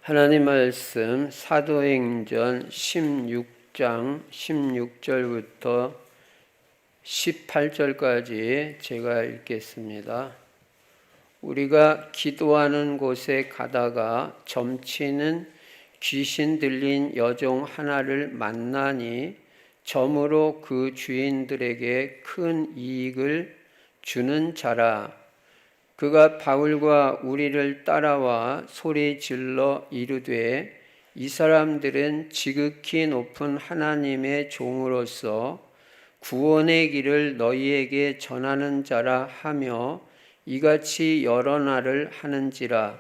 하나님 말씀 사도행전 16장 16절부터 18절까지 제가 읽겠습니다. 우리가 기도하는 곳에 가다가 점치는 귀신 들린 여종 하나를 만나니 점으로 그 주인들에게 큰 이익을 주는 자라. 그가 바울과 우리를 따라와 소리 질러 이르되 이 사람들은 지극히 높은 하나님의 종으로서 구원의 길을 너희에게 전하는 자라 하며 이같이 여러 날을 하는지라.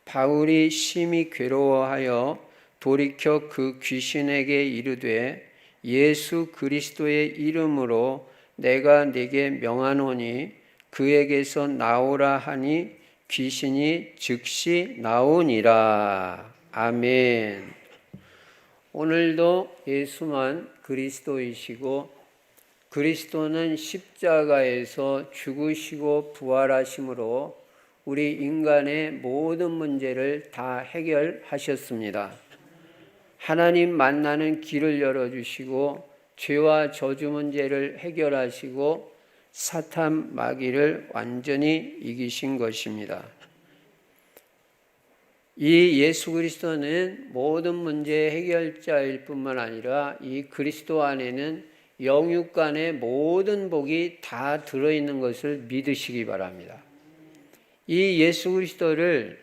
바울이 심히 괴로워하여 돌이켜 그 귀신에게 이르되 예수 그리스도의 이름으로 내가 네게 명하노니 그에게서 나오라 하니 귀신이 즉시 나오니라. 아멘. 오늘도 예수만 그리스도이시고 그리스도는 십자가에서 죽으시고 부활하심으로 우리 인간의 모든 문제를 다 해결하셨습니다. 하나님 만나는 길을 열어주시고 죄와 저주 문제를 해결하시고 사탄 마귀를 완전히 이기신 것입니다. 이 예수 그리스도는 모든 문제의 해결자일 뿐만 아니라 이 그리스도 안에는 영육 간의 모든 복이 다 들어있는 것을 믿으시기 바랍니다. 이 예수 그리스도를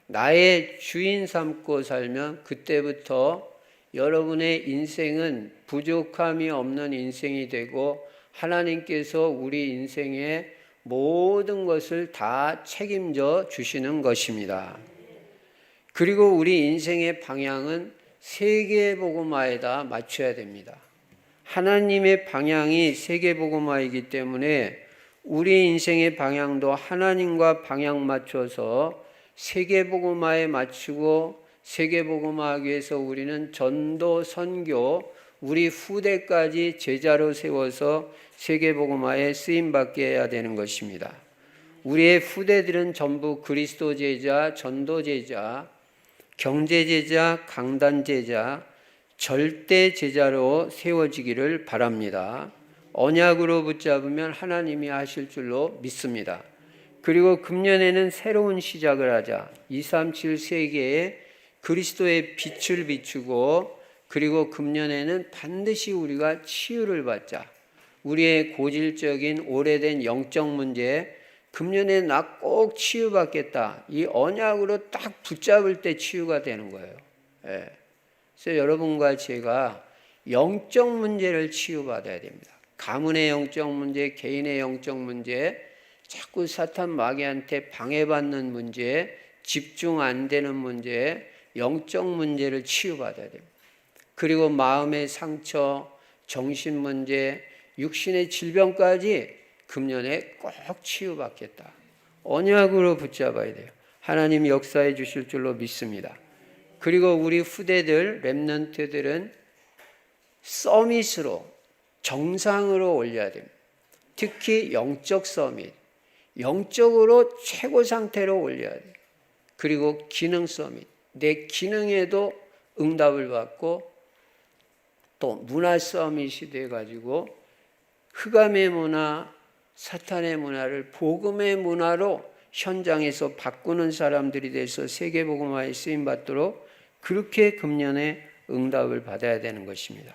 나의 주인 삼고 살면 그때부터 여러분의 인생은 부족함이 없는 인생이 되고 하나님께서 우리 인생의 모든 것을 다 책임져 주시는 것입니다. 그리고 우리 인생의 방향은 세계복음화에다 맞춰야 됩니다. 하나님의 방향이 세계복음화이기 때문에 우리 인생의 방향도 하나님과 방향 맞춰서 세계복음화에 맞추고 세계복음화하기 위해서 우리는 전도, 선교, 우리 후대까지 제자로 세워서 세계복음화에 쓰임받게 해야 되는 것입니다. 우리의 후대들은 전부 그리스도 제자, 전도 제자, 경제 제자, 강단 제자, 절대 제자로 세워지기를 바랍니다. 언약으로 붙잡으면 하나님이 하실 줄로 믿습니다. 그리고 금년에는 새로운 시작을 하자. 237 세계에 그리스도의 빛을 비추고 그리고 금년에는 반드시 우리가 치유를 받자. 우리의 고질적인 오래된 영적 문제, 금년에 나 꼭 치유받겠다. 이 언약으로 딱 붙잡을 때 치유가 되는 거예요. 예. 그래서 여러분과 제가 영적 문제를 치유받아야 됩니다. 가문의 영적 문제, 개인의 영적 문제, 자꾸 사탄 마귀한테 방해받는 문제, 집중 안 되는 문제, 영적 문제를 치유받아야 됩니다. 그리고 마음의 상처, 정신 문제, 육신의 질병까지 금년에 꼭 치유받겠다. 언약으로 붙잡아야 돼요. 하나님 역사해 주실 줄로 믿습니다. 그리고 우리 후대들, 렘넌트들은 서밋으로, 정상으로 올려야 됩니다. 특히 영적 서밋, 영적으로 최고 상태로 올려야 돼요. 그리고 기능 서밋, 내 기능에도 응답을 받고 또 문화 서밋이 돼가지고 흑암의 문화, 사탄의 문화를 복음의 문화로 현장에서 바꾸는 사람들이 돼서 세계복음화에 쓰임받도록 그렇게 금년에 응답을 받아야 되는 것입니다.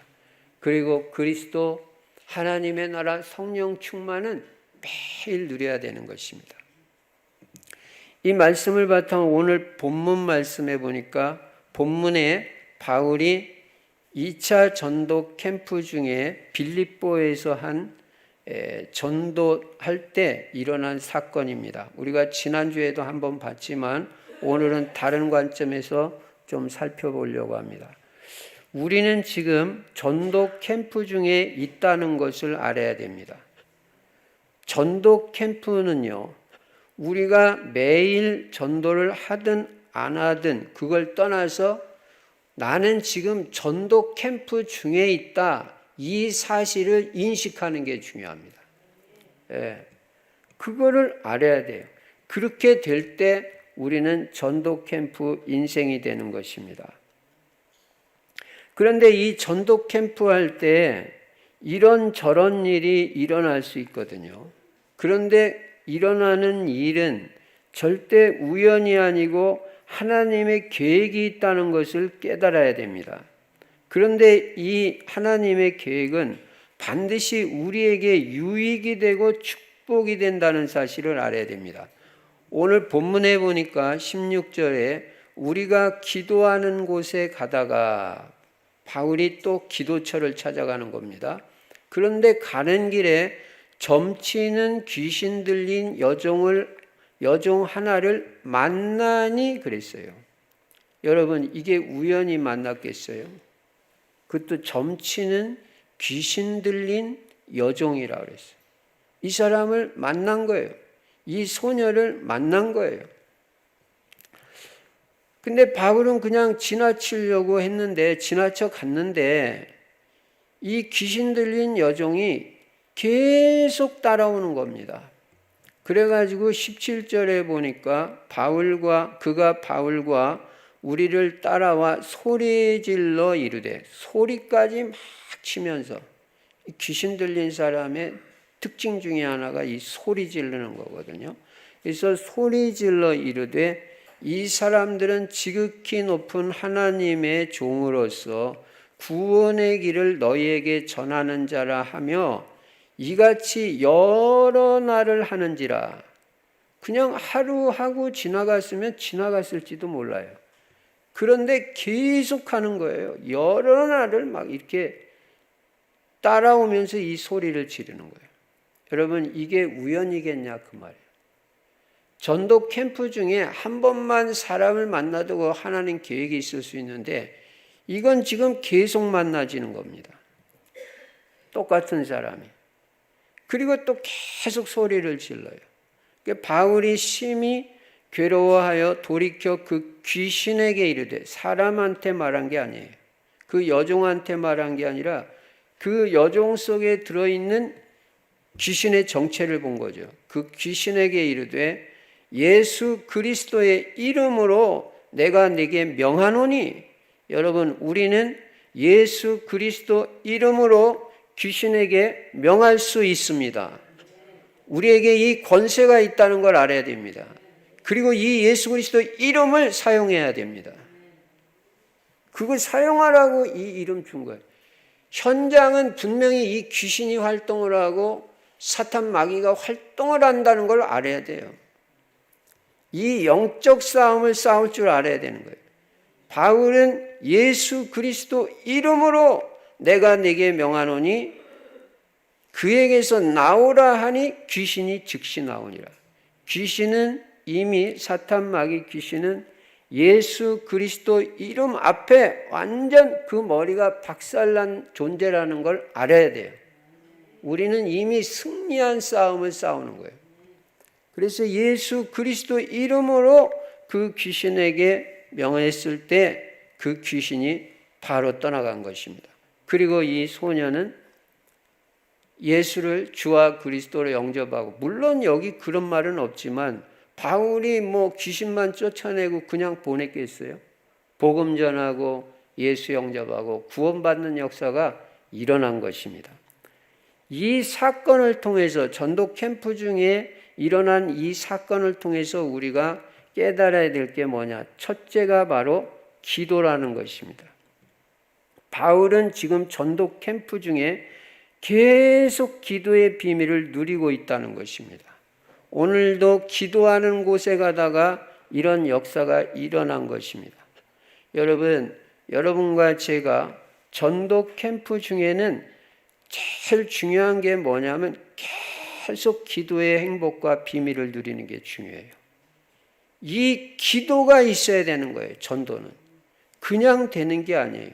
그리고 그리스도 하나님의 나라 성령 충만은 매일 누려야 되는 것입니다. 이 말씀을 바탕으로 오늘 본문 말씀해 보니까 본문에 바울이 2차 전도 캠프 중에 빌립보에서 한 전도할 때 일어난 사건입니다. 우리가 지난주에도 한번 봤지만 오늘은 다른 관점에서 좀 살펴보려고 합니다. 우리는 지금 전도 캠프 중에 있다는 것을 알아야 됩니다. 전도 캠프는요, 우리가 매일 전도를 하든 안 하든 그걸 떠나서 나는 지금 전도 캠프 중에 있다. 이 사실을 인식하는 게 중요합니다. 예, 그거를 알아야 돼요. 그렇게 될 때 우리는 전도 캠프 인생이 되는 것입니다. 그런데 이 전도 캠프 할 때 이런저런 일이 일어날 수 있거든요. 그런데 일어나는 일은 절대 우연이 아니고 하나님의 계획이 있다는 것을 깨달아야 됩니다. 그런데 이 하나님의 계획은 반드시 우리에게 유익이 되고 축복이 된다는 사실을 알아야 됩니다. 오늘 본문에 보니까 16절에 우리가 기도하는 곳에 가다가 바울이 또 기도처를 찾아가는 겁니다. 그런데 가는 길에 점치는 귀신 들린 여종 하나를 만나니 그랬어요. 여러분, 이게 우연히 만났겠어요? 그것도 점치는 귀신 들린 여종이라 그랬어요. 이 사람을 만난 거예요. 이 소녀를 만난 거예요. 근데 바울은 그냥 지나치려고 했는데, 지나쳐 갔는데, 이 귀신 들린 여종이 계속 따라오는 겁니다. 그래가지고 17절에 보니까 그가 바울과 우리를 따라와 소리질러 이르되, 소리까지 막 치면서, 귀신 들린 사람의 특징 중에 하나가 이 소리 지르는 거거든요. 그래서 소리 질러 이르되 이 사람들은 지극히 높은 하나님의 종으로서 구원의 길을 너희에게 전하는 자라 하며 이같이 여러 날을 하는지라. 그냥 하루 하고 지나갔으면 지나갔을지도 몰라요. 그런데 계속 하는 거예요. 여러 날을 막 이렇게 따라오면서 이 소리를 지르는 거예요. 여러분, 이게 우연이겠냐 그 말이에요. 전도 캠프 중에 한 번만 사람을 만나도 하나님 계획이 있을 수 있는데 이건 지금 계속 만나지는 겁니다. 똑같은 사람이. 그리고 또 계속 소리를 질러요. 바울이 심히 괴로워하여 돌이켜 그 귀신에게 이르되, 사람한테 말한 게 아니에요. 그 여종한테 말한 게 아니라 그 여종 속에 들어있는 귀신의 정체를 본 거죠. 그 귀신에게 이르되 예수 그리스도의 이름으로 내가 네게 명하노니. 여러분, 우리는 예수 그리스도 이름으로 귀신에게 명할 수 있습니다. 우리에게 이 권세가 있다는 걸 알아야 됩니다. 그리고 이 예수 그리스도 이름을 사용해야 됩니다. 그걸 사용하라고 이 이름 준 거예요. 현장은 분명히 이 귀신이 활동을 하고 사탄 마귀가 활동을 한다는 걸 알아야 돼요. 이 영적 싸움을 싸울 줄 알아야 되는 거예요. 바울은 예수 그리스도 이름으로 내가 네게 명하노니 그에게서 나오라 하니 귀신이 즉시 나오니라. 귀신은 이미 사탄 마귀 귀신은 예수 그리스도 이름 앞에 완전 그 머리가 박살난 존재라는 걸 알아야 돼요. 우리는 이미 승리한 싸움을 싸우는 거예요. 그래서 예수 그리스도 이름으로 그 귀신에게 명했을 때 그 귀신이 바로 떠나간 것입니다. 그리고 이 소녀는 예수를 주와 그리스도로 영접하고, 물론 여기 그런 말은 없지만 바울이 귀신만 쫓아내고 그냥 보냈겠어요? 복음 전하고 예수 영접하고 구원받는 역사가 일어난 것입니다. 이 사건을 통해서, 전도 캠프 중에 일어난 이 사건을 통해서 우리가 깨달아야 될 게 뭐냐? 첫째가 바로 기도라는 것입니다. 바울은 지금 전도 캠프 중에 계속 기도의 비밀을 누리고 있다는 것입니다. 오늘도 기도하는 곳에 가다가 이런 역사가 일어난 것입니다. 여러분과 제가 전도 캠프 중에는 제일 중요한 게 뭐냐면 계속 기도의 행복과 비밀을 누리는 게 중요해요. 이 기도가 있어야 되는 거예요. 전도는 그냥 되는 게 아니에요.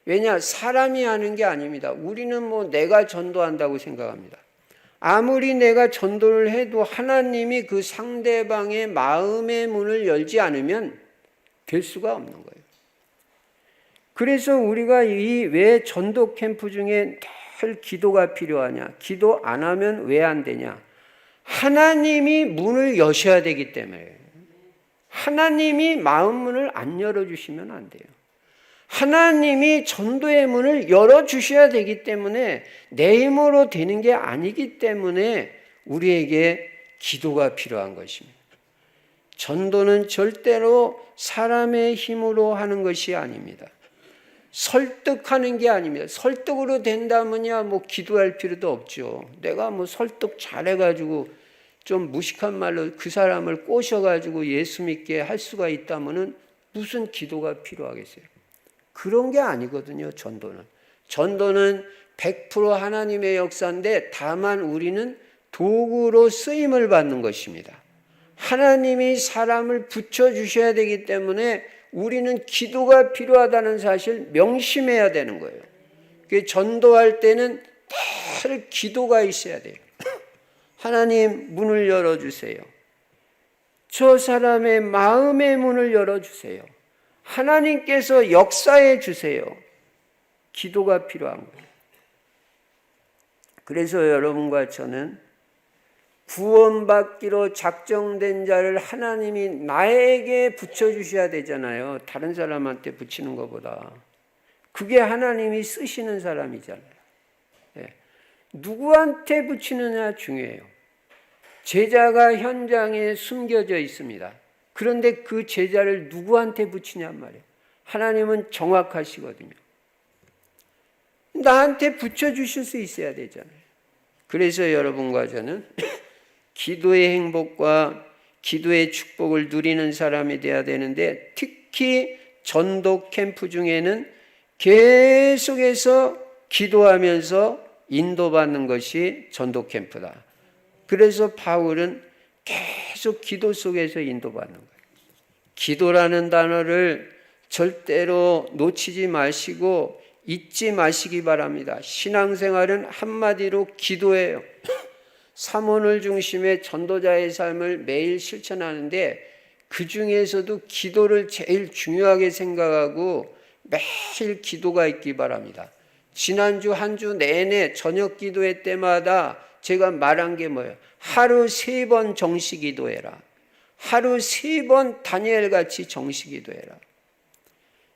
왜냐? 사람이 하는 게 아닙니다. 우리는 내가 전도한다고 생각합니다. 아무리 내가 전도를 해도 하나님이 그 상대방의 마음의 문을 열지 않으면 될 수가 없는 거예요. 그래서 우리가 왜 전도 캠프 중에 늘 기도가 필요하냐? 기도 안 하면 왜 안 되냐? 하나님이 문을 여셔야 되기 때문에. 하나님이 마음 문을 안 열어주시면 안 돼요. 하나님이 전도의 문을 열어주셔야 되기 때문에 내 힘으로 되는 게 아니기 때문에 우리에게 기도가 필요한 것입니다. 전도는 절대로 사람의 힘으로 하는 것이 아닙니다. 설득하는 게 아닙니다. 설득으로 된다면야 기도할 필요도 없죠. 내가 설득 잘해가지고 좀 무식한 말로 그 사람을 꼬셔가지고 예수 믿게 할 수가 있다면은 무슨 기도가 필요하겠어요? 그런 게 아니거든요. 전도는 100% 하나님의 역사인데 다만 우리는 도구로 쓰임을 받는 것입니다. 하나님이 사람을 붙여주셔야 되기 때문에 우리는 기도가 필요하다는 사실 명심해야 되는 거예요. 전도할 때는 늘 기도가 있어야 돼요. 하나님 문을 열어주세요. 저 사람의 마음의 문을 열어주세요. 하나님께서 역사해 주세요. 기도가 필요한 거예요. 그래서 여러분과 저는 구원받기로 작정된 자를 하나님이 나에게 붙여주셔야 되잖아요. 다른 사람한테 붙이는 것보다. 그게 하나님이 쓰시는 사람이잖아요. 네. 누구한테 붙이느냐 중요해요. 제자가 현장에 숨겨져 있습니다. 그런데 그 제자를 누구한테 붙이냔 말이에요. 하나님은 정확하시거든요. 나한테 붙여주실 수 있어야 되잖아요. 그래서 여러분과 저는 기도의 행복과 기도의 축복을 누리는 사람이 되어야 되는데 특히 전도 캠프 중에는 계속해서 기도하면서 인도받는 것이 전도 캠프다. 그래서 바울은 계속 기도 속에서 인도받는 거예요. 기도라는 단어를 절대로 놓치지 마시고 잊지 마시기 바랍니다. 신앙생활은 한마디로 기도예요. 삼원을 중심의 전도자의 삶을 매일 실천하는데 그 중에서도 기도를 제일 중요하게 생각하고 매일 기도가 있기 바랍니다. 지난주 한 주 내내 저녁 기도회 때마다 제가 말한 게 뭐예요? 하루 3번 정시 기도해라. 하루 3번 다니엘같이 정시 기도해라.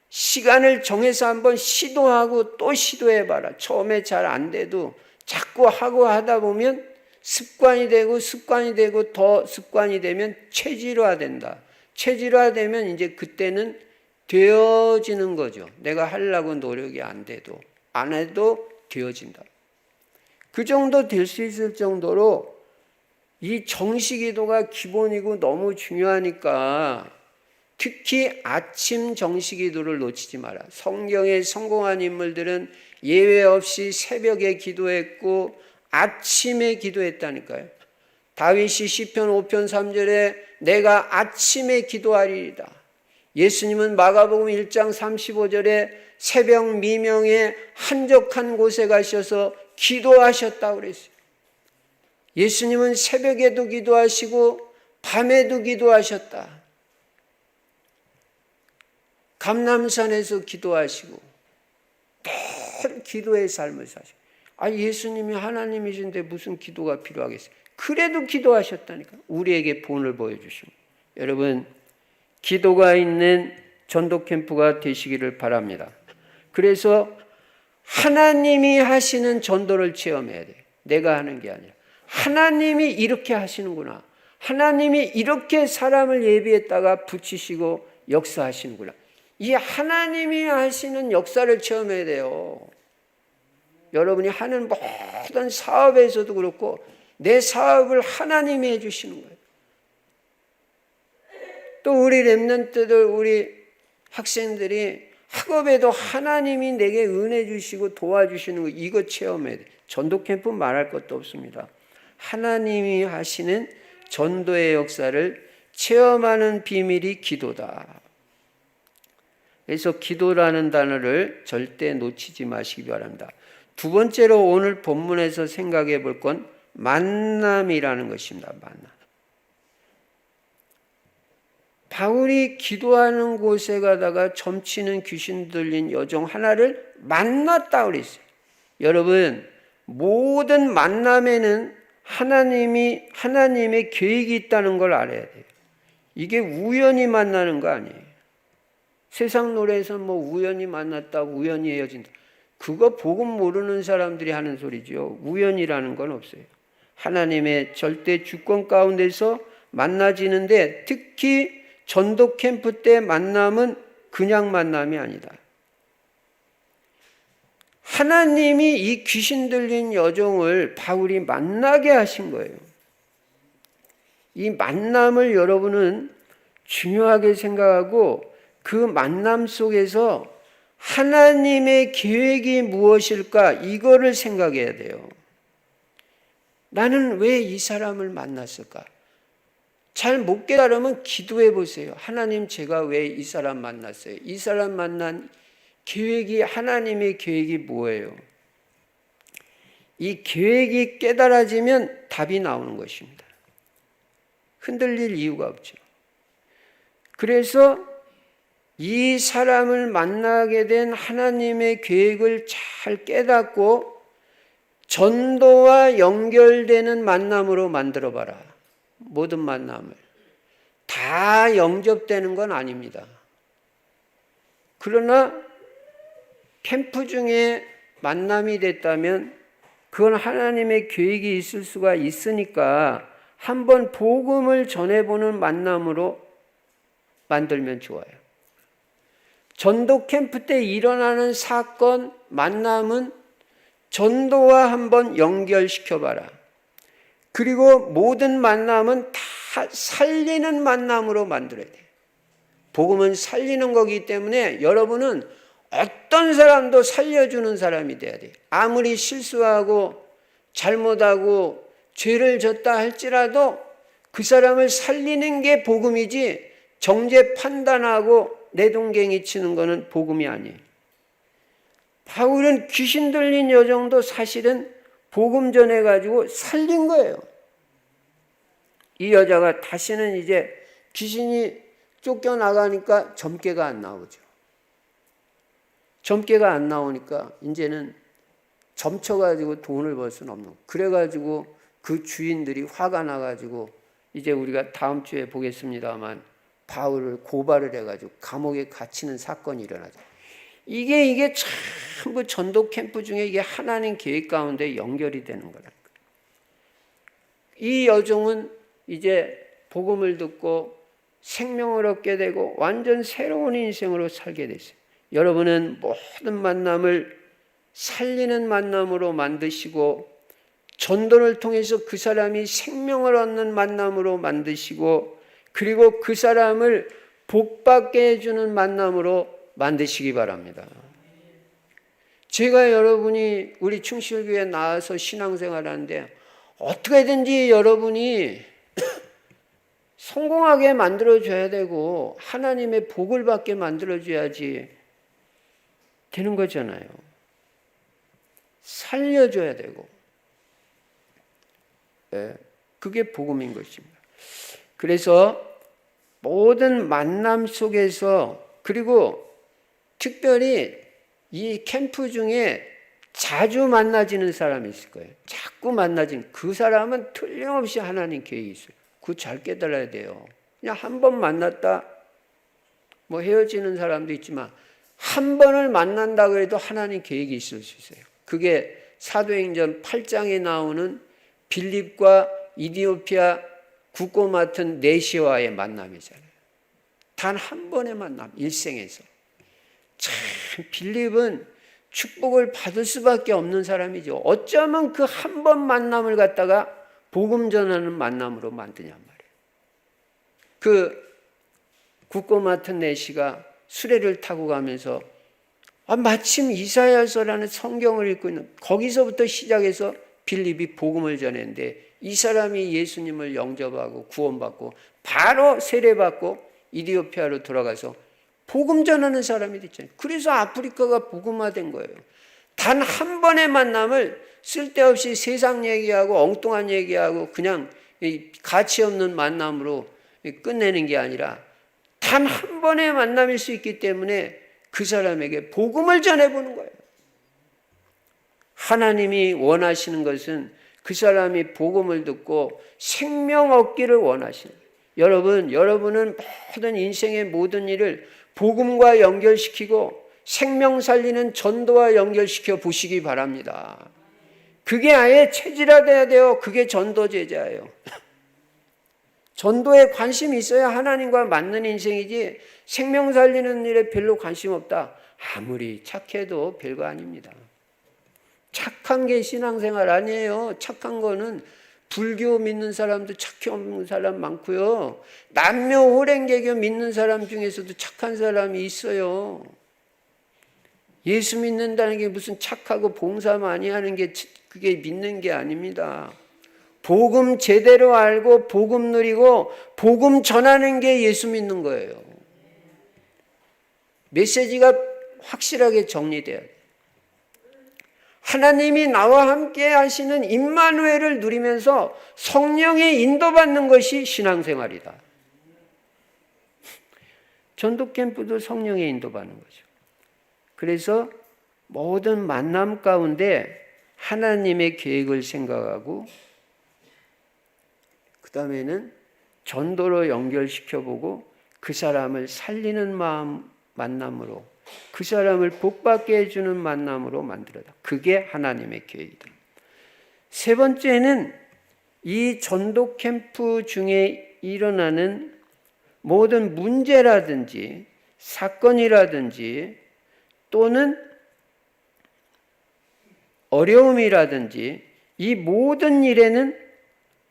시간을 정해서 한번 시도하고 또 시도해봐라. 처음에 잘 안 돼도 자꾸 하고 하다 보면 습관이 되고 더 습관이 되면 체질화된다. 체질화되면 이제 그때는 되어지는 거죠. 내가 하려고 노력이 안 돼도 안 해도 되어진다. 그 정도 될 수 있을 정도로 이 정시기도가 기본이고 너무 중요하니까 특히 아침 정시기도를 놓치지 마라. 성경에 성공한 인물들은 예외 없이 새벽에 기도했고 아침에 기도했다니까요. 다윗이 시편 5편 3절에 내가 아침에 기도하리이다. 예수님은 마가복음 1장 35절에 새벽 미명에 한적한 곳에 가셔서 기도하셨다고 그랬어요. 예수님은 새벽에도 기도하시고 밤에도 기도하셨다. 감람산에서 기도하시고 늘 기도의 삶을 사시고 예수님이 하나님이신데 무슨 기도가 필요하겠어요? 그래도 기도하셨다니까. 우리에게 본을 보여주십니다. 여러분 기도가 있는 전도 캠프가 되시기를 바랍니다. 그래서 하나님이 하시는 전도를 체험해야 돼요. 내가 하는 게 아니라 하나님이 이렇게 하시는구나. 하나님이 이렇게 사람을 예비했다가 붙이시고 역사하시는구나. 이 하나님이 하시는 역사를 체험해야 돼요. 여러분이 하는 모든 사업에서도 그렇고 내 사업을 하나님이 해주시는 거예요. 또 우리 렘넌트들, 우리 학생들이 학업에도 하나님이 내게 은혜 주시고 도와주시는 거 이거 체험해야 돼. 전도 캠프 말할 것도 없습니다. 하나님이 하시는 전도의 역사를 체험하는 비밀이 기도다. 그래서 기도라는 단어를 절대 놓치지 마시기 바랍니다. 두 번째로 오늘 본문에서 생각해 볼 건 만남이라는 것입니다. 만남. 바울이 기도하는 곳에 가다가 점치는 귀신 들린 여종 하나를 만났다고 그랬어요. 여러분, 모든 만남에는 하나님의 계획이 있다는 걸 알아야 돼요. 이게 우연히 만나는 거 아니에요. 세상 노래에서 뭐 우연히 만났다, 우연히 헤어진다. 그거 복음 모르는 사람들이 하는 소리죠. 우연이라는 건 없어요. 하나님의 절대 주권 가운데서 만나지는데, 특히 전도 캠프 때 만남은 그냥 만남이 아니다. 하나님이 이 귀신 들린 여종을 바울이 만나게 하신 거예요. 이 만남을 여러분은 중요하게 생각하고 그 만남 속에서 하나님의 계획이 무엇일까, 이거를 생각해야 돼요. 나는 왜 이 사람을 만났을까? 잘 못 깨달으면 기도해 보세요. 하나님, 제가 왜 이 사람 만났어요? 이 사람 만난 계획이, 하나님의 계획이 뭐예요? 이 계획이 깨달아지면 답이 나오는 것입니다. 흔들릴 이유가 없죠. 그래서 이 사람을 만나게 된 하나님의 계획을 잘 깨닫고 전도와 연결되는 만남으로 만들어봐라. 모든 만남을. 다 영접되는 건 아닙니다. 그러나 캠프 중에 만남이 됐다면 그건 하나님의 계획이 있을 수가 있으니까 한번 복음을 전해보는 만남으로 만들면 좋아요. 전도 캠프 때 일어나는 사건, 만남은 전도와 한번 연결시켜봐라. 그리고 모든 만남은 다 살리는 만남으로 만들어야 돼요. 복음은 살리는 거기 때문에 여러분은 어떤 사람도 살려주는 사람이 돼야 돼요. 아무리 실수하고 잘못하고 죄를 졌다 할지라도 그 사람을 살리는 게 복음이지, 정죄 판단하고 내동갱이 치는 거는 복음이 아니에요. 바울은 귀신 들린 여종도 사실은 복음 전해가지고 살린 거예요. 이 여자가 다시는 이제 귀신이 쫓겨나가니까 점괘가 안 나오죠. 점괘가 안 나오니까 이제는 점쳐가지고 돈을 벌 수는 없는 거예요. 그래가지고 그 주인들이 화가 나가지고, 이제 우리가 다음 주에 보겠습니다만, 바울을 고발을 해가지고 감옥에 갇히는 사건이 일어나죠. 이게 전부 전도 캠프 중에 이게 하나님 계획 가운데 연결이 되는 거라는 거예요. 이 여종은 이제 복음을 듣고 생명을 얻게 되고 완전 새로운 인생으로 살게 됐어요. 여러분은 모든 만남을 살리는 만남으로 만드시고, 전도를 통해서 그 사람이 생명을 얻는 만남으로 만드시고, 그리고 그 사람을 복받게 해주는 만남으로 만드시기 바랍니다. 제가 여러분이 우리 충실교회에 나와서 신앙생활 하는데 어떻게든지 여러분이 성공하게 만들어줘야 되고 하나님의 복을 받게 만들어줘야지 되는 거잖아요. 살려줘야 되고. 네, 그게 복음인 것입니다. 그래서 모든 만남 속에서, 그리고 특별히 이 캠프 중에 자주 만나지는 사람이 있을 거예요. 자꾸 만나지는 그 사람은 틀림없이 하나님 계획이 있어요. 그거 잘 깨달아야 돼요. 그냥 한 번 만났다 뭐 헤어지는 사람도 있지만 한 번을 만난다고 해도 하나님 계획이 있을 수 있어요. 그게 사도행전 8장에 나오는 빌립과 이디오피아 국고 맡은 네시와의 만남이잖아요. 단 한 번의 만남, 일생에서. 참 빌립은 축복을 받을 수밖에 없는 사람이죠. 어쩌면 그 한 번 만남을 갖다가 복음 전하는 만남으로 만드냔 말이에요. 그 국고 맡은 네시가 수레를 타고 가면서 마침 이사야서라는 성경을 읽고 있는, 거기서부터 시작해서 빌립이 복음을 전했는데 이 사람이 예수님을 영접하고 구원받고 바로 세례받고 이디오피아로 돌아가서 복음 전하는 사람이 됐잖아요. 그래서 아프리카가 복음화된 거예요. 단 한 번의 만남을 쓸데없이 세상 얘기하고 엉뚱한 얘기하고 그냥 가치 없는 만남으로 끝내는 게 아니라 단 한 번의 만남일 수 있기 때문에 그 사람에게 복음을 전해보는 거예요. 하나님이 원하시는 것은 그 사람이 복음을 듣고 생명 얻기를 원하시는 거예요. 여러분은 모든 인생의 모든 일을 복음과 연결시키고 생명 살리는 전도와 연결시켜 보시기 바랍니다. 그게 아예 체질화돼야 돼요. 그게 전도 제자예요. 전도에 관심이 있어야 하나님과 맞는 인생이지 생명 살리는 일에 별로 관심 없다. 아무리 착해도 별거 아닙니다. 착한 게 신앙생활 아니에요. 착한 거는 불교 믿는 사람도 착해 없는 사람 많고요. 남묘 호랭개교 믿는 사람 중에서도 착한 사람이 있어요. 예수 믿는다는 게 무슨 착하고 봉사 많이 하는 게 그게 믿는 게 아닙니다. 복음 제대로 알고 복음 누리고 복음 전하는 게 예수 믿는 거예요. 메시지가 확실하게 정리돼야 돼요. 하나님이 나와 함께 하시는 임마누엘을 누리면서 성령의 인도받는 것이 신앙생활이다. 전도 캠프도 성령의 인도받는 거죠. 그래서 모든 만남 가운데 하나님의 계획을 생각하고 그 다음에는 전도로 연결시켜보고 그 사람을 살리는 마음 만남으로 그 사람을 복받게 해주는 만남으로 만들어다. 그게 하나님의 계획이다. 세 번째는 이 전도 캠프 중에 일어나는 모든 문제라든지 사건이라든지 또는 어려움이라든지 이 모든 일에는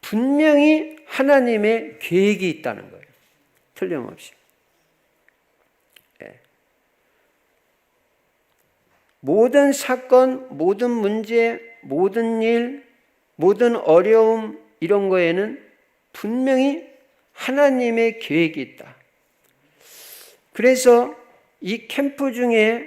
분명히 하나님의 계획이 있다는 거예요. 틀림없이. 모든 사건, 모든 문제, 모든 일, 모든 어려움 이런 거에는 분명히 하나님의 계획이 있다. 그래서 이 캠프 중에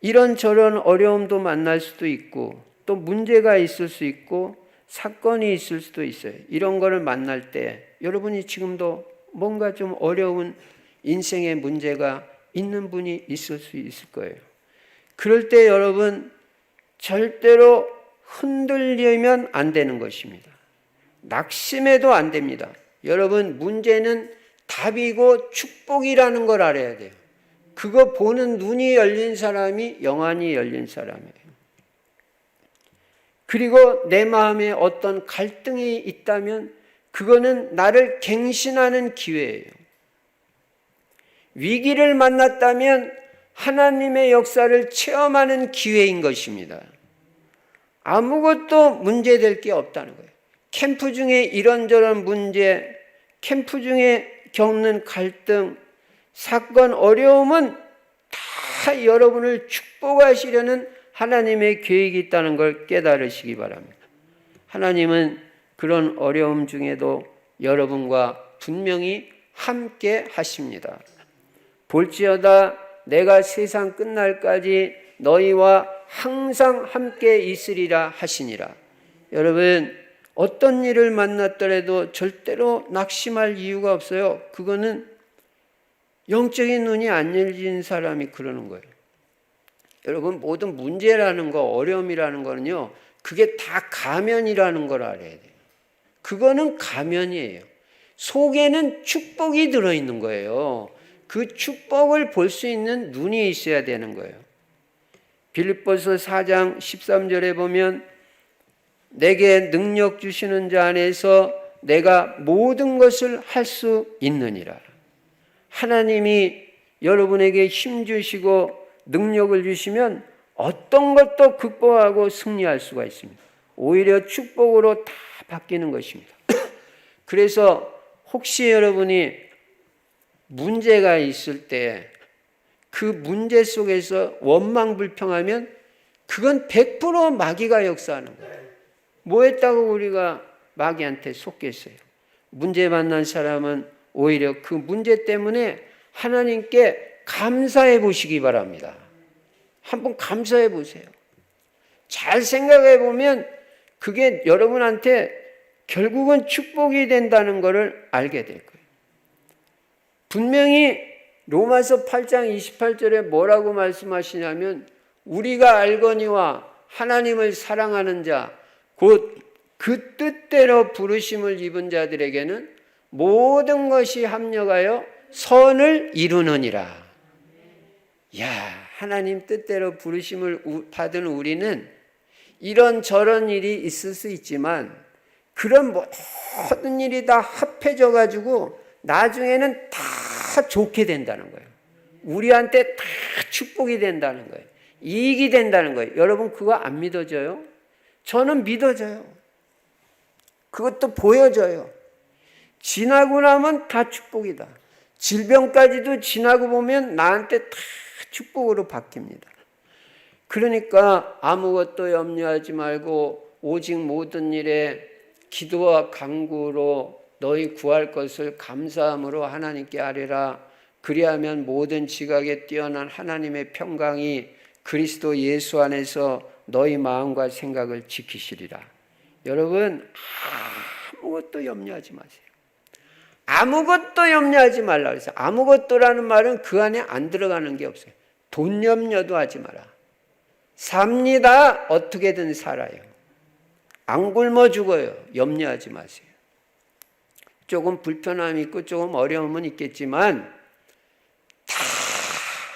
이런저런 어려움도 만날 수도 있고 또 문제가 있을 수 있고 사건이 있을 수도 있어요. 이런 거를 만날 때 여러분이 지금도 뭔가 좀 어려운 인생의 문제가 있는 분이 있을 수 있을 거예요. 그럴 때 여러분 절대로 흔들리면 안 되는 것입니다. 낙심해도 안 됩니다. 여러분 문제는 답이고 축복이라는 걸 알아야 돼요. 그거 보는 눈이 열린 사람이 영안이 열린 사람이에요. 그리고 내 마음에 어떤 갈등이 있다면 그거는 나를 갱신하는 기회예요. 위기를 만났다면 하나님의 역사를 체험하는 기회인 것입니다. 아무것도 문제될 게 없다는 거예요. 캠프 중에 이런저런 문제, 캠프 중에 겪는 갈등, 사건, 어려움은 다 여러분을 축복하시려는 하나님의 계획이 있다는 걸 깨달으시기 바랍니다. 하나님은 그런 어려움 중에도 여러분과 분명히 함께 하십니다. 볼지어다 내가 세상 끝날까지 너희와 항상 함께 있으리라 하시니라. 여러분 어떤 일을 만났더라도 절대로 낙심할 이유가 없어요. 그거는 영적인 눈이 안 열린 사람이 그러는 거예요. 여러분 모든 문제라는 거 어려움이라는 거는요 그게 다 가면이라는 걸 알아야 돼요. 그거는 가면이에요. 속에는 축복이 들어있는 거예요. 그 축복을 볼 수 있는 눈이 있어야 되는 거예요. 빌립보서 4장 13절에 보면 내게 능력 주시는 자 안에서 내가 모든 것을 할 수 있느니라. 하나님이 여러분에게 힘 주시고 능력을 주시면 어떤 것도 극복하고 승리할 수가 있습니다. 오히려 축복으로 다 바뀌는 것입니다. 그래서 혹시 여러분이 문제가 있을 때 그 문제 속에서 원망불평하면 그건 100% 마귀가 역사하는 거예요. 뭐 했다고 우리가 마귀한테 속겠어요? 문제 만난 사람은 오히려 그 문제 때문에 하나님께 감사해 보시기 바랍니다. 한번 감사해 보세요. 잘 생각해 보면 그게 여러분한테 결국은 축복이 된다는 것을 알게 될 거예요. 분명히 로마서 8장 28절에 뭐라고 말씀하시냐면 우리가 알거니와 하나님을 사랑하는 자 곧 그 뜻대로 부르심을 입은 자들에게는 모든 것이 합력하여 선을 이루느니라. 야, 하나님 뜻대로 부르심을 받은 우리는 이런저런 일이 있을 수 있지만 그런 모든 일이 다 합해져 가지고 나중에는 다 좋게 된다는 거예요. 우리한테 다 축복이 된다는 거예요. 이익이 된다는 거예요. 여러분 그거 안 믿어져요? 저는 믿어져요. 그것도 보여져요. 지나고 나면 다 축복이다. 질병까지도 지나고 보면 나한테 다 축복으로 바뀝니다. 그러니까 아무것도 염려하지 말고 오직 모든 일에 기도와 간구로 너희 구할 것을 감사함으로 하나님께 아뢰라. 그리하면 모든 지각에 뛰어난 하나님의 평강이 그리스도 예수 안에서 너희 마음과 생각을 지키시리라. 여러분 아무것도 염려하지 마세요. 아무것도 염려하지 말라 그랬어요. 아무것도라는 말은 그 안에 안 들어가는 게 없어요. 돈 염려도 하지 마라. 삽니다. 어떻게든 살아요. 안 굶어 죽어요. 염려하지 마세요. 조금 불편함이 있고 조금 어려움은 있겠지만 다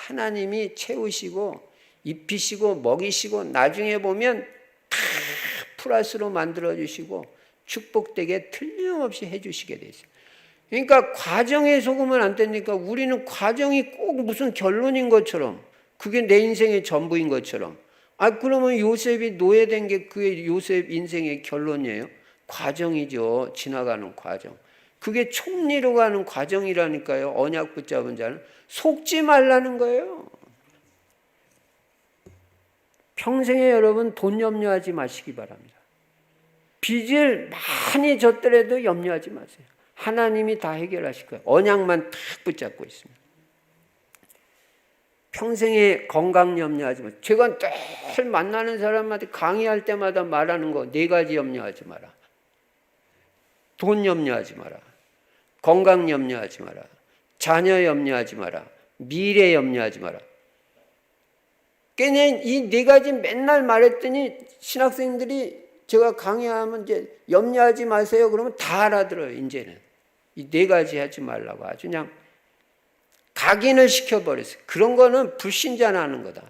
하나님이 채우시고 입히시고 먹이시고 나중에 보면 다 플러스로 만들어주시고 축복되게 틀림없이 해주시게 되죠. 그러니까 과정에 속으면 안 되니까 우리는 과정이 꼭 무슨 결론인 것처럼 그게 내 인생의 전부인 것처럼 그러면 요셉이 노예된 게 그의 요셉 인생의 결론이에요? 과정이죠. 지나가는 과정. 그게 총리로 가는 과정이라니까요. 언약 붙잡은 자는 속지 말라는 거예요. 평생에 여러분 돈 염려하지 마시기 바랍니다. 빚을 많이 졌더라도 염려하지 마세요. 하나님이 다 해결하실 거예요. 언약만 탁 붙잡고 있습니다. 평생에 건강 염려하지 마세요. 제가 늘 만나는 사람한테 강의할 때마다 말하는 거 4가지 염려하지 마라. 돈 염려하지 마라. 건강 염려하지 마라. 자녀 염려하지 마라. 미래 염려하지 마라. 걔네 이 4가지 맨날 말했더니 신학생들이 제가 강의하면 이제 염려하지 마세요. 그러면 다 알아들어요. 이제는 이 4가지 하지 말라고 아주 그냥 각인을 시켜버렸어요. 그런 거는 불신자나 하는 거다.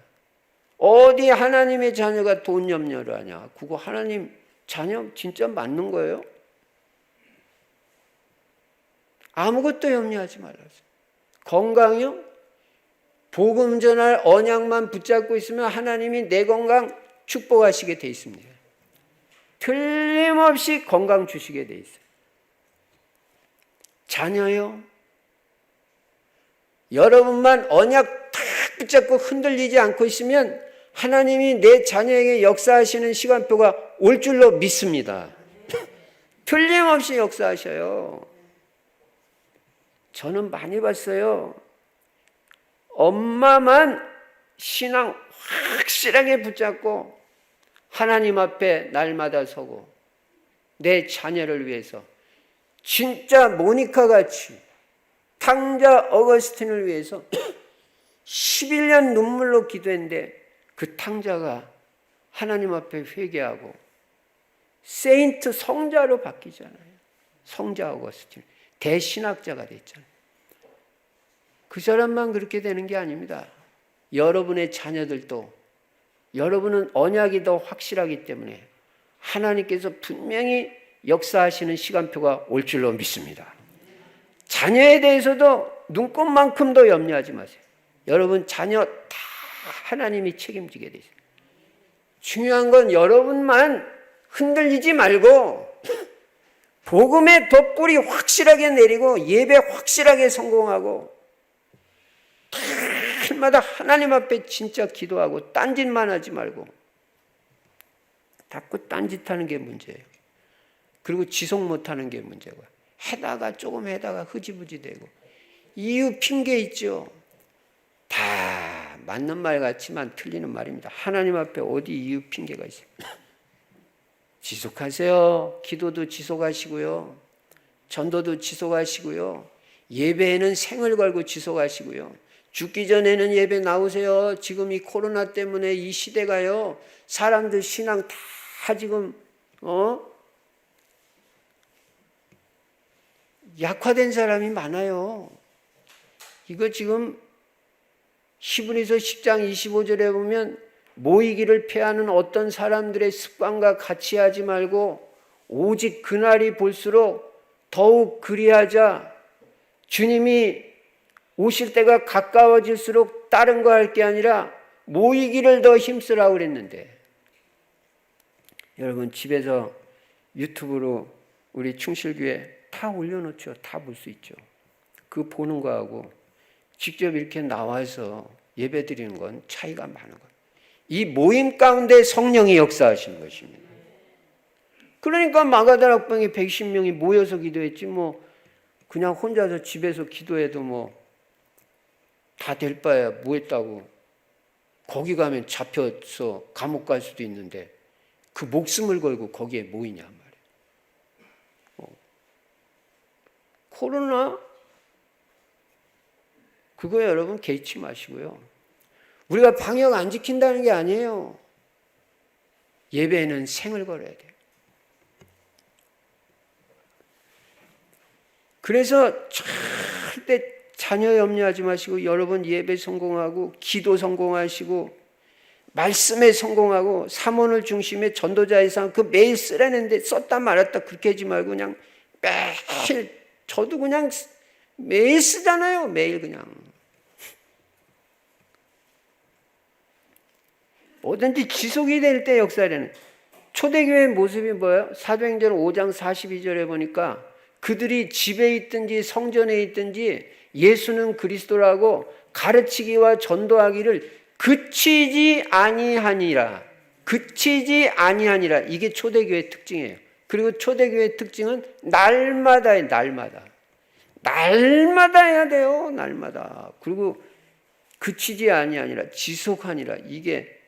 어디 하나님의 자녀가 돈 염려를 하냐. 그거 하나님 자녀 진짜 맞는 거예요? 아무것도 염려하지 말라고. 건강이요? 복음 전할 언약만 붙잡고 있으면 하나님이 내 건강 축복하시게 돼 있습니다. 틀림없이 건강 주시게 돼 있어요. 자녀요? 여러분만 언약 탁 붙잡고 흔들리지 않고 있으면 하나님이 내 자녀에게 역사하시는 시간표가 올 줄로 믿습니다. 틀림없이 역사하셔요. 저는 많이 봤어요. 엄마만 신앙 확실하게 붙잡고 하나님 앞에 날마다 서고 내 자녀를 위해서 진짜 모니카 같이 탕자 어거스틴을 위해서 11년 눈물로 기도했는데 그 탕자가 하나님 앞에 회개하고 세인트 성자로 바뀌잖아요. 성자 어거스틴. 대신학자가 됐잖아요. 그 사람만 그렇게 되는 게 아닙니다. 여러분의 자녀들도 여러분은 언약이 더 확실하기 때문에 하나님께서 분명히 역사하시는 시간표가 올 줄로 믿습니다. 자녀에 대해서도 눈꼽만큼도 염려하지 마세요. 여러분 자녀 다 하나님이 책임지게 되죠. 중요한 건 여러분만 흔들리지 말고 복음의 덧불이 확실하게 내리고 예배 확실하게 성공하고 날마다 하나님 앞에 진짜 기도하고 딴짓만 하지 말고 자꾸 딴짓하는 게 문제예요. 그리고 지속 못하는 게 문제고 해다가 조금 해다가 흐지부지 되고 이유 핑계 있죠. 다 맞는 말 같지만 틀리는 말입니다. 하나님 앞에 어디 이유 핑계가 있어요. 지속하세요. 기도도 지속하시고요. 전도도 지속하시고요. 예배에는 생을 걸고 지속하시고요. 죽기 전에는 예배 나오세요. 지금 이 코로나 때문에 이 시대가요. 사람들 신앙 다 지금 약화된 사람이 많아요. 이거 지금 히브리서 10장 25절에 보면 모이기를 피하는 어떤 사람들의 습관과 같이 하지 말고 오직 그날이 볼수록 더욱 그리하자. 주님이 오실 때가 가까워질수록 다른 거 할 게 아니라 모이기를 더 힘쓰라고 그랬는데, 여러분 집에서 유튜브로 우리 충실교회 다 올려놓죠. 다 볼 수 있죠. 그 보는 거하고 직접 이렇게 나와서 예배 드리는 건 차이가 많은 거예요. 이 모임 가운데 성령이 역사하시는 것입니다. 그러니까 마가다라 학방에 110명이 모여서 기도했지, 뭐 그냥 혼자서 집에서 기도해도 뭐 다 될 바야 뭐 했다고. 거기 가면 잡혀서 감옥 갈 수도 있는데 그 목숨을 걸고 거기에 모이냐 말이에요. 코로나 그거 여러분 개의치 마시고요. 우리가 방역 안 지킨다는 게 아니에요. 예배에는 생을 걸어야 돼요. 그래서 절대 자녀 염려하지 마시고 여러분 예배 성공하고 기도 성공하시고 말씀에 성공하고 삼원을 중심에 전도자 이상 그 매일 쓰라는데 썼다 말았다 그렇게 하지 말고 그냥 매일, 저도 그냥 매일 쓰잖아요. 매일 그냥 뭐든지 지속이 될 때 역사라는. 초대교회의 모습이 뭐예요? 사도행전 5장 42절에 보니까 그들이 집에 있든지 성전에 있든지 예수는 그리스도라고 가르치기와 전도하기를 그치지 아니하니라. 그치지 아니하니라. 이게 초대교회의 특징이에요. 그리고 초대교회의 특징은 날마다예요. 날마다 해야 돼요. 날마다. 그리고 그치지 아니하니라. 지속하니라. 이게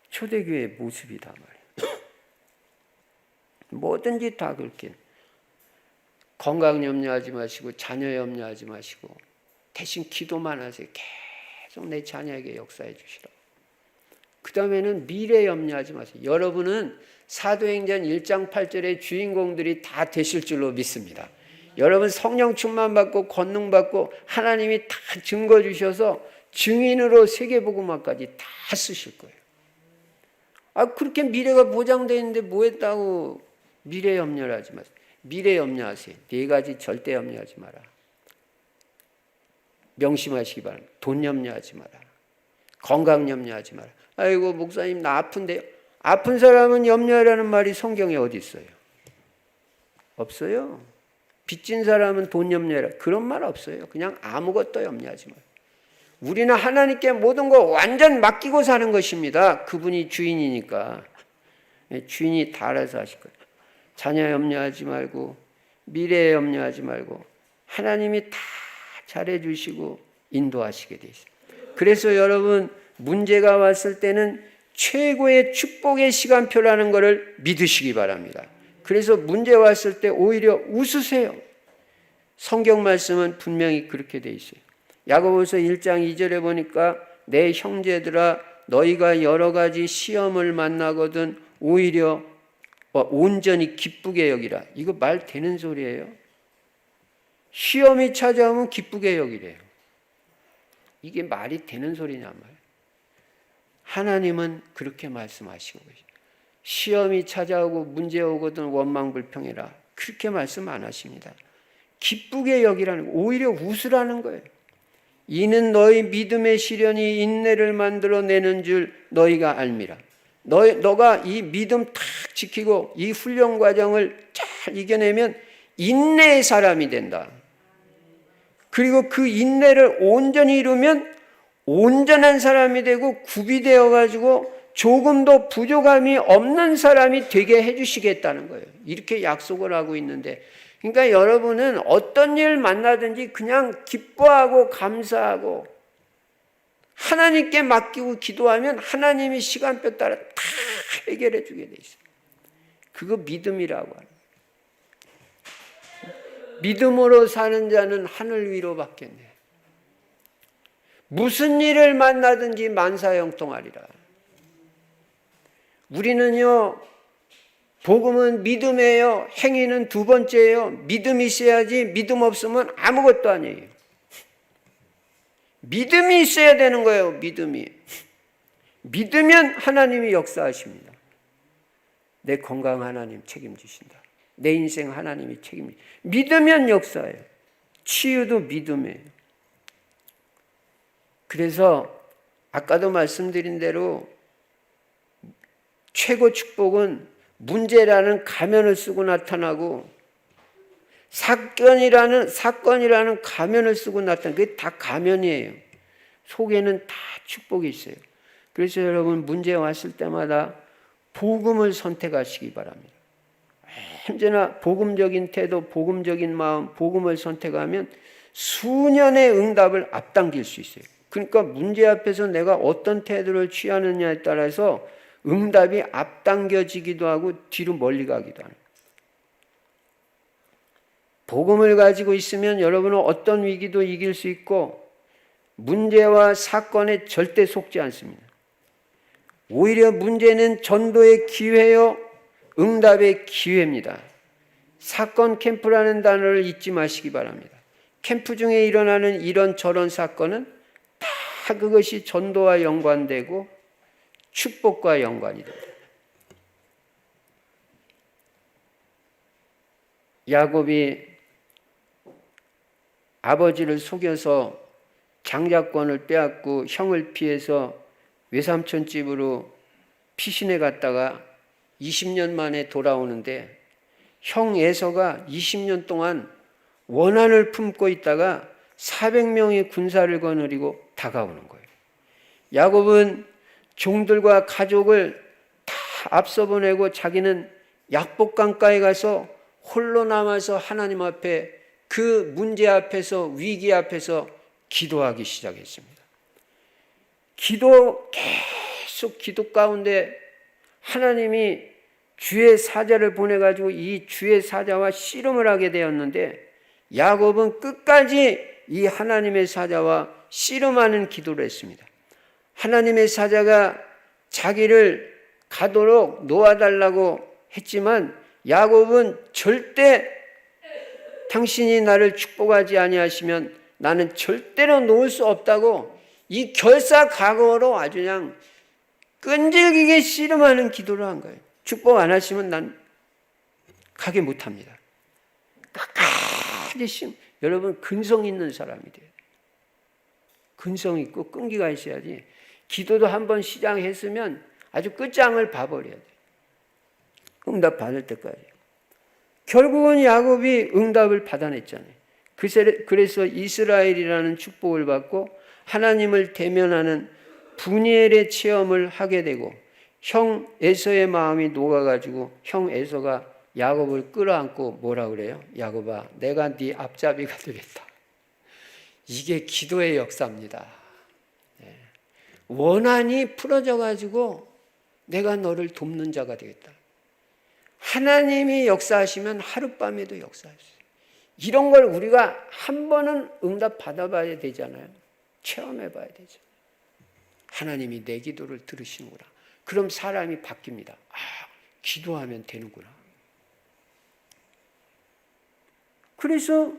초대교회의 모습이다 말이에요. 뭐든지 다 그렇게. 건강 염려하지 마시고 자녀 염려하지 마시고 대신 기도만 하세요. 계속 내 자녀에게 역사해 주시라고. 그 다음에는 미래 염려하지 마세요. 여러분은 사도행전 1장 8절의 주인공들이 다 되실 줄로 믿습니다. 여러분 성령 충만 받고 권능 받고 하나님이 다 증거 주셔서 증인으로 세계복음화까지 다 쓰실 거예요. 그렇게 미래가 보장되어 있는데 뭐 했다고 미래 염려를 하지 마세요. 미래 염려하세요. 4가지 절대 염려하지 마라. 명심하시기 바랍니다. 돈 염려하지 마라. 건강 염려하지 마라. 아이고 목사님 나 아픈데요. 아픈 사람은 염려하라는 말이 성경에 어디 있어요? 없어요. 빚진 사람은 돈 염려해라. 그런 말 없어요. 그냥 아무것도 염려하지 마라. 우리는 하나님께 모든 거 완전 맡기고 사는 것입니다. 그분이 주인이니까. 주인이 다 알아서 하실 거예요. 자녀 염려하지 말고 미래에 염려하지 말고 하나님이 다 잘해주시고 인도하시게 돼 있어요. 그래서 여러분 문제가 왔을 때는 최고의 축복의 시간표라는 것을 믿으시기 바랍니다. 그래서 문제 왔을 때 오히려 웃으세요. 성경 말씀은 분명히 그렇게 돼 있어요. 야고보서 1장 2절에 보니까 내 형제들아 너희가 여러 가지 시험을 만나거든 오히려 온전히 기쁘게 여기라. 이거 말 되는 소리예요? 시험이 찾아오면 기쁘게 여기래요. 이게 말이 되는 소리냐 말이에요. 하나님은 그렇게 말씀하시고 계세요. 시험이 찾아오고 문제 오거든 원망불평해라. 그렇게 말씀 안 하십니다. 기쁘게 여기라는, 오히려 웃으라는 거예요. 이는 너희 믿음의 시련이 인내를 만들어내는 줄 너희가 알미라. 너가 이 믿음 탁 지키고 이 훈련 과정을 잘 이겨내면 인내의 사람이 된다. 그리고 그 인내를 온전히 이루면 온전한 사람이 되고 구비되어 가지고 조금도 부족함이 없는 사람이 되게 해주시겠다는 거예요. 이렇게 약속을 하고 있는데, 그러니까 여러분은 어떤 일 만나든지 그냥 기뻐하고 감사하고 하나님께 맡기고 기도하면 하나님이 시간표 따라 다 해결해 주게 돼 있어요. 그거 믿음이라고 하는 거예요. 믿음으로 사는 자는 하늘 위로 받겠네. 무슨 일을 만나든지 만사형통하리라. 우리는요 복음은 믿음이에요. 행위는 두 번째예요. 믿음이 있어야지 믿음 없으면 아무것도 아니에요. 믿음이 있어야 되는 거예요. 믿음이. 믿으면 하나님이 역사하십니다. 내 건강 하나님 책임지신다. 내 인생 하나님이 책임집니다. 믿으면 역사예요. 치유도 믿음이에요. 그래서 아까도 말씀드린 대로 최고 축복은 문제라는 가면을 쓰고 나타나고 사건이라는 가면을 쓰고 나타나는 그게 다 가면이에요. 속에는 다 축복이 있어요. 그래서 여러분 문제 왔을 때마다 복음을 선택하시기 바랍니다. 언제나 복음적인 태도, 복음적인 마음, 복음을 선택하면 수년의 응답을 앞당길 수 있어요. 그러니까 문제 앞에서 내가 어떤 태도를 취하느냐에 따라서 응답이 앞당겨지기도 하고 뒤로 멀리 가기도 하는. 복음을 가지고 있으면 여러분은 어떤 위기도 이길 수 있고 문제와 사건에 절대 속지 않습니다. 오히려 문제는 전도의 기회요, 응답의 기회입니다. 사건 캠프라는 단어를 잊지 마시기 바랍니다. 캠프 중에 일어나는 이런 저런 사건은 다 그것이 전도와 연관되고 축복과 연관이 됩니다. 야곱이 아버지를 속여서 장자권을 빼앗고 형을 피해서 외삼촌 집으로 피신해 갔다가 20년 만에 돌아오는데 형 에서가 20년 동안 원한을 품고 있다가 400명의 군사를 거느리고 다가오는 거예요. 야곱은 종들과 가족을 다 앞서 보내고 자기는 약복강가에 가서 홀로 남아서 하나님 앞에 그 문제 앞에서 위기 앞에서 기도하기 시작했습니다. 계속 기도 가운데 하나님이 주의 사자를 보내가지고 이 주의 사자와 씨름을 하게 되었는데 야곱은 끝까지 이 하나님의 사자와 씨름하는 기도를 했습니다. 하나님의 사자가 자기를 가도록 놓아달라고 했지만 야곱은 절대 당신이 나를 축복하지 아니하시면 나는 절대로 놓을 수 없다고 이 결사각오로 아주 그냥 끈질기게 씨름하는 기도를 한 거예요. 축복 안 하시면 난 가게 못합니다. 끝까지 심. 여러분 근성 있는 사람이 돼요. 근성 있고 끈기가 있어야지. 기도도 한번 시작했으면 아주 끝장을 봐버려야 돼요. 응답 받을 때까지. 결국은 야곱이 응답을 받아냈잖아요. 그래서 이스라엘이라는 축복을 받고 하나님을 대면하는 분이엘의 체험을 하게 되고 형 에서의 마음이 녹아가지고 형 에서가 야곱을 끌어안고 뭐라 그래요? 야곱아, 내가 네 앞잡이가 되겠다. 이게 기도의 역사입니다. 원한이 풀어져가지고 내가 너를 돕는 자가 되겠다. 하나님이 역사하시면 하룻밤에도 역사하세요. 이런 걸 우리가 한 번은 응답 받아봐야 되잖아요. 체험해봐야 되죠. 하나님이 내 기도를 들으시는구나. 그럼 사람이 바뀝니다. 아, 기도하면 되는구나. 그래서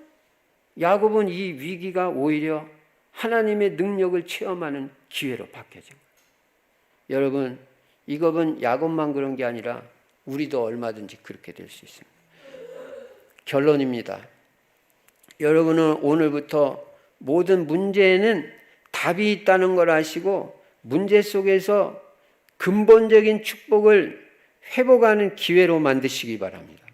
야곱은 이 위기가 오히려 하나님의 능력을 체험하는 기회로 바뀌어진 거예요. 여러분, 이것은 야곱만 그런 게 아니라 우리도 얼마든지 그렇게 될 수 있습니다. 결론입니다. 여러분은 오늘부터 모든 문제에는 답이 있다는 걸 아시고 문제 속에서 근본적인 축복을 회복하는 기회로 만드시기 바랍니다.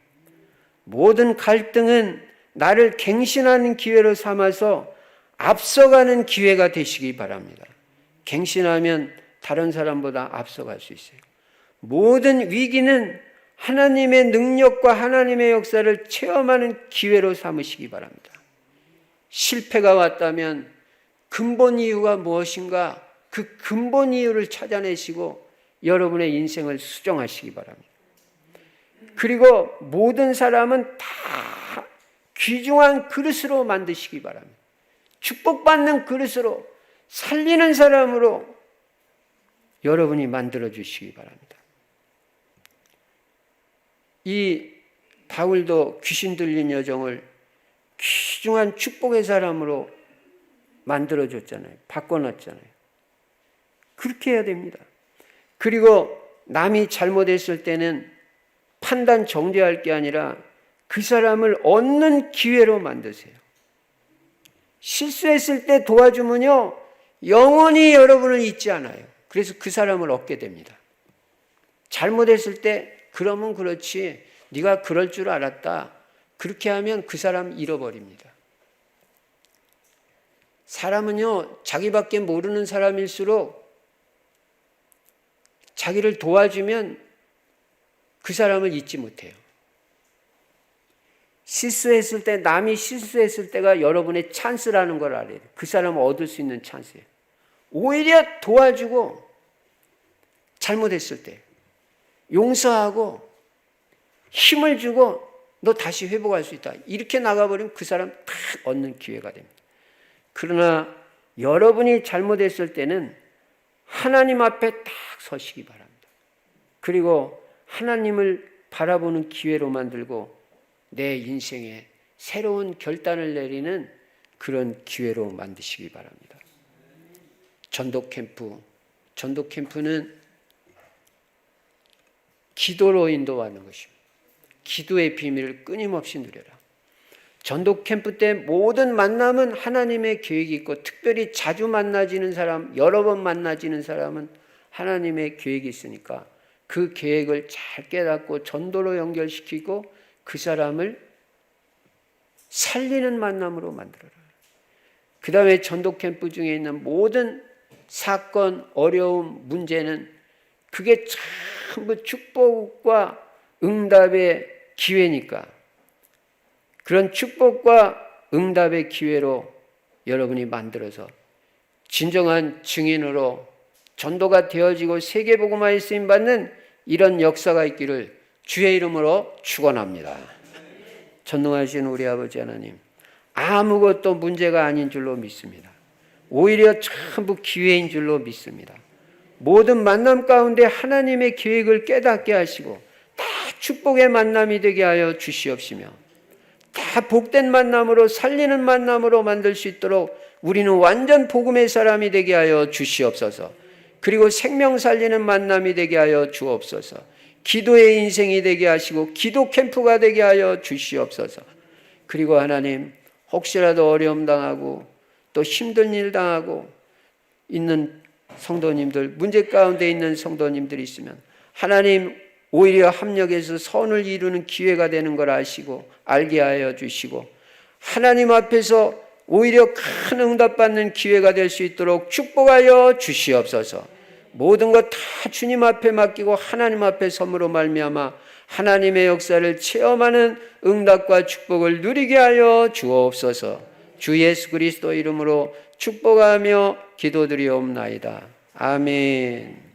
모든 갈등은 나를 갱신하는 기회로 삼아서 앞서가는 기회가 되시기 바랍니다. 갱신하면 다른 사람보다 앞서갈 수 있어요. 모든 위기는 하나님의 능력과 하나님의 역사를 체험하는 기회로 삼으시기 바랍니다. 실패가 왔다면 근본 이유가 무엇인가? 그 근본 이유를 찾아내시고 여러분의 인생을 수정하시기 바랍니다. 그리고 모든 사람은 다 귀중한 그릇으로 만드시기 바랍니다. 축복받는 그릇으로 살리는 사람으로 여러분이 만들어 주시기 바랍니다. 이 바울도 귀신 들린 여정을 귀중한 축복의 사람으로 만들어줬잖아요. 바꿔놨잖아요. 그렇게 해야 됩니다. 그리고 남이 잘못했을 때는 판단 정죄할 게 아니라 그 사람을 얻는 기회로 만드세요. 실수했을 때 도와주면요, 영원히 여러분을 잊지 않아요. 그래서 그 사람을 얻게 됩니다. 잘못했을 때 그러면 그렇지, 네가 그럴 줄 알았다, 그렇게 하면 그 사람 잃어버립니다. 사람은요, 자기밖에 모르는 사람일수록 자기를 도와주면 그 사람을 잊지 못해요. 실수했을 때, 남이 실수했을 때가 여러분의 찬스라는 걸 알아야 돼요. 그 사람을 얻을 수 있는 찬스예요. 오히려 도와주고, 잘못했을 때 용서하고 힘을 주고 너 다시 회복할 수 있다, 이렇게 나가버리면 그 사람 다 얻는 기회가 됩니다. 그러나 여러분이 잘못했을 때는 하나님 앞에 딱 서시기 바랍니다. 그리고 하나님을 바라보는 기회로 만들고 내 인생에 새로운 결단을 내리는 그런 기회로 만드시기 바랍니다. 전도 캠프는 기도로 인도하는 것입니다. 기도의 비밀을 끊임없이 누려라. 전도 캠프 때 모든 만남은 하나님의 계획이 있고, 특별히 자주 만나지는 사람, 여러 번 만나지는 사람은 하나님의 계획이 있으니까 그 계획을 잘 깨닫고 전도로 연결시키고 그 사람을 살리는 만남으로 만들어라. 그 다음에 전도 캠프 중에 있는 모든 사건, 어려움, 문제는 그게 전부 축복과 응답의 기회니까, 그런 축복과 응답의 기회로 여러분이 만들어서 진정한 증인으로 전도가 되어지고 세계복음화에 쓰임받는 이런 역사가 있기를 주의 이름으로 축원합니다. 전능하신 우리 아버지 하나님, 아무것도 문제가 아닌 줄로 믿습니다. 오히려 전부 기회인 줄로 믿습니다. 모든 만남 가운데 하나님의 계획을 깨닫게 하시고 다 축복의 만남이 되게 하여 주시옵시며, 다 복된 만남으로, 살리는 만남으로 만들 수 있도록 우리는 완전 복음의 사람이 되게 하여 주시옵소서. 그리고 생명 살리는 만남이 되게 하여 주옵소서. 기도의 인생이 되게 하시고 기도 캠프가 되게 하여 주시옵소서. 그리고 하나님, 혹시라도 어려움 당하고 또 힘든 일 당하고 있는 성도님들, 문제 가운데 있는 성도님들이 있으면 하나님 오히려 합력해서 선을 이루는 기회가 되는 걸 아시고 알게 하여 주시고, 하나님 앞에서 오히려 큰 응답받는 기회가 될 수 있도록 축복하여 주시옵소서. 모든 것 다 주님 앞에 맡기고 하나님 앞에 섬으로 말미암아 하나님의 역사를 체험하는 응답과 축복을 누리게 하여 주옵소서. 주 예수 그리스도 이름으로 축복하며 기도드리옵나이다. 아멘.